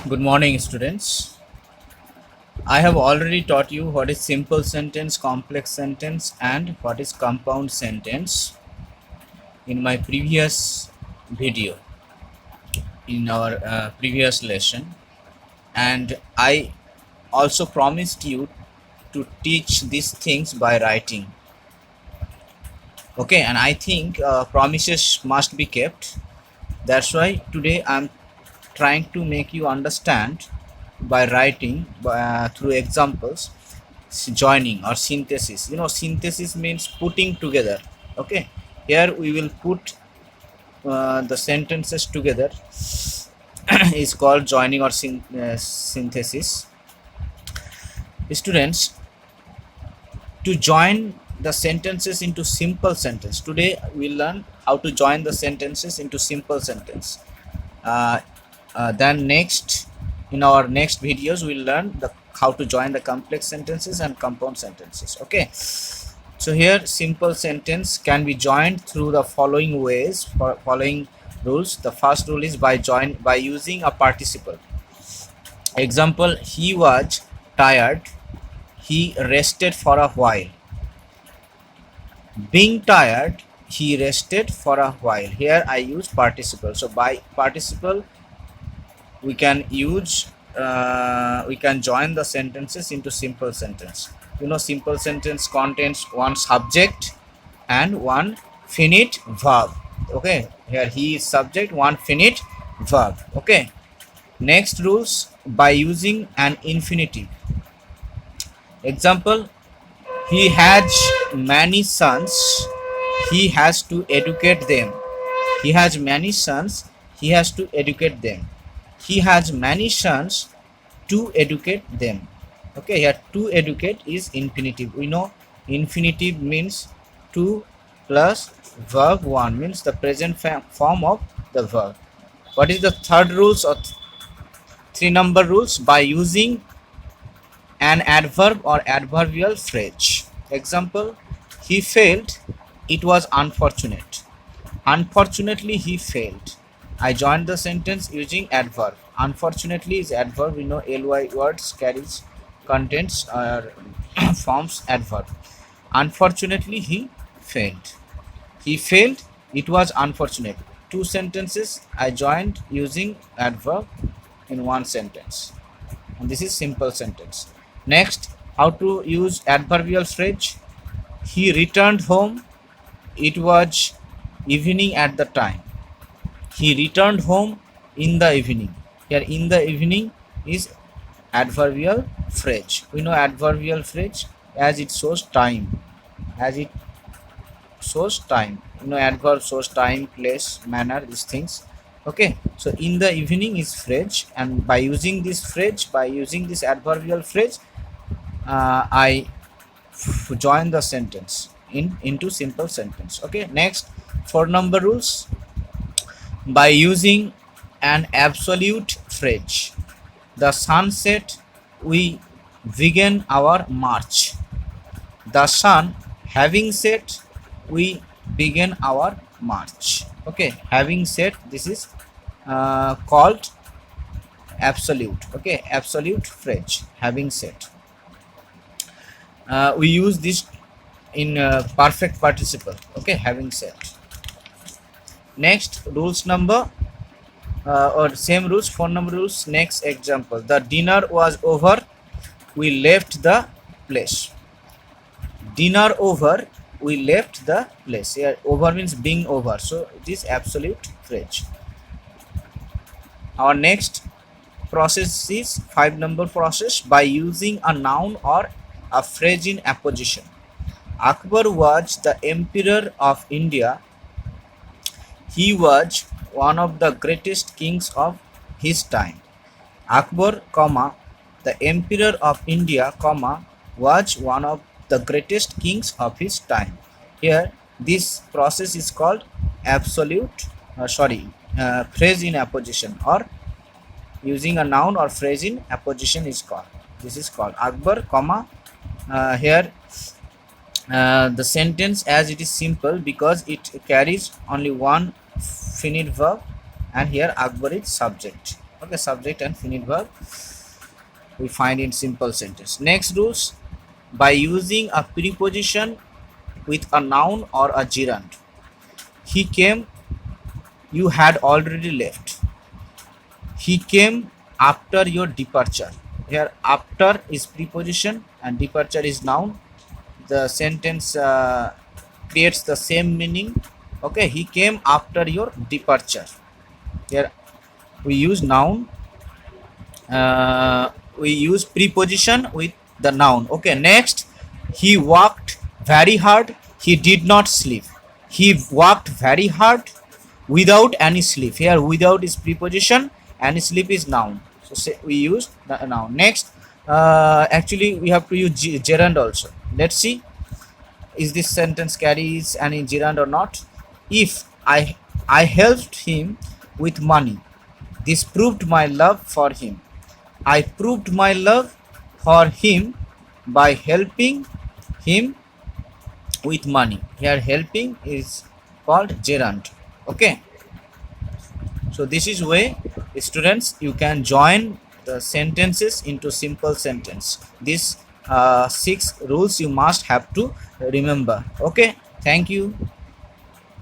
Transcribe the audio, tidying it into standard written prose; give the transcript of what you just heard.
Good morning, students. I have already taught you what is simple sentence, complex sentence, and what is compound sentence in my previous video, in our previous lesson. And I also promised you to teach these things by writing. Okay, and I think promises must be kept. That's why today I'm trying to make you understand by writing through examples joining or synthesis. Synthesis means putting together. Okay, here we will put the sentences together is called joining or synthesis. Students, to join the sentences into simple sentence, today we'll learn how to join the sentences into simple sentence. Then next, in our next videos, we'll learn how to join the complex sentences and compound sentences. Okay, so here simple sentence can be joined through the following ways, following rules. The first rule is by using a participle. Example: he was tired, he rested for a while. Being tired, he rested for a while. Here I use participle. So by participle we can join the sentences into simple sentence. Simple sentence contains one subject and one finite verb. Okay, here he is subject, one finite verb. Okay, next rules: by using an infinitive. Example: he has many sons, he has to educate them. He has many sons, he has to educate them. He has many sons to educate them. Okay, here to educate is infinitive. We know infinitive means to plus verb 1, means the present form of the verb. What is the third rules or 3-number rules? By using an adverb or adverbial phrase. Example: he failed, it was unfortunate. Unfortunately, he failed. I joined the sentence using adverb. Unfortunately is adverb. We know ly words carries contents or forms adverb. Unfortunately, he failed. He failed, it was unfortunate. Two sentences I joined using adverb in one sentence, and this is simple sentence. Next, how to use adverbial phrase. He returned home, it was evening at the time. He returned home in the evening. Here in the evening is adverbial phrase. We know adverbial phrase as it shows time. Adverb shows time, place, manner, these things. Okay, so in the evening is phrase, and by using this phrase, by using this adverbial phrase, I join the sentence into simple sentence. Okay, next, 4-number rules: by using an absolute phrase. The sun set, we begin our march. The sun having set, we begin our march. Okay, having set, this is called absolute. Okay, absolute phrase, having set. We use this in perfect participle. Okay, having said. Next, rules number or same rules, 4-number rules. Next example: the dinner was over, we left the place. Dinner over, we left the place. Here over means being over, so it is absolute phrase. Our next process is 5-number process: by using a noun or a phrase in apposition. Akbar was the emperor of India. He was one of the greatest kings of his time. Akbar, the emperor of India, was one of the greatest kings of his time. Here, this process is called phrase in apposition, or using a noun or phrase in apposition is called. This is called Akbar, here the sentence as it is simple because it carries only one finite verb, and here Akbar is subject. Okay, subject and finite verb we find in simple sentence. Next rules, by using a preposition with a noun or a gerund. He came, you had already left. He came after your departure. Here after is preposition and departure is noun. The sentence creates the same meaning. Okay, he came after your departure. Here we use noun, we use preposition with the noun. Okay, next, he worked very hard, he did not sleep. He worked very hard without any sleep. Here without is preposition and sleep is noun, so say we use the noun. Next, actually we have to use gerund also. Let's see, is this sentence carries any gerund or not. If I helped him with money, this proved my love for him. I proved my love for him by helping him with money. Here helping is called gerund. Okay, so this is way, students, you can join the sentences into simple sentence. These 6 rules you must have to remember. Okay, thank you.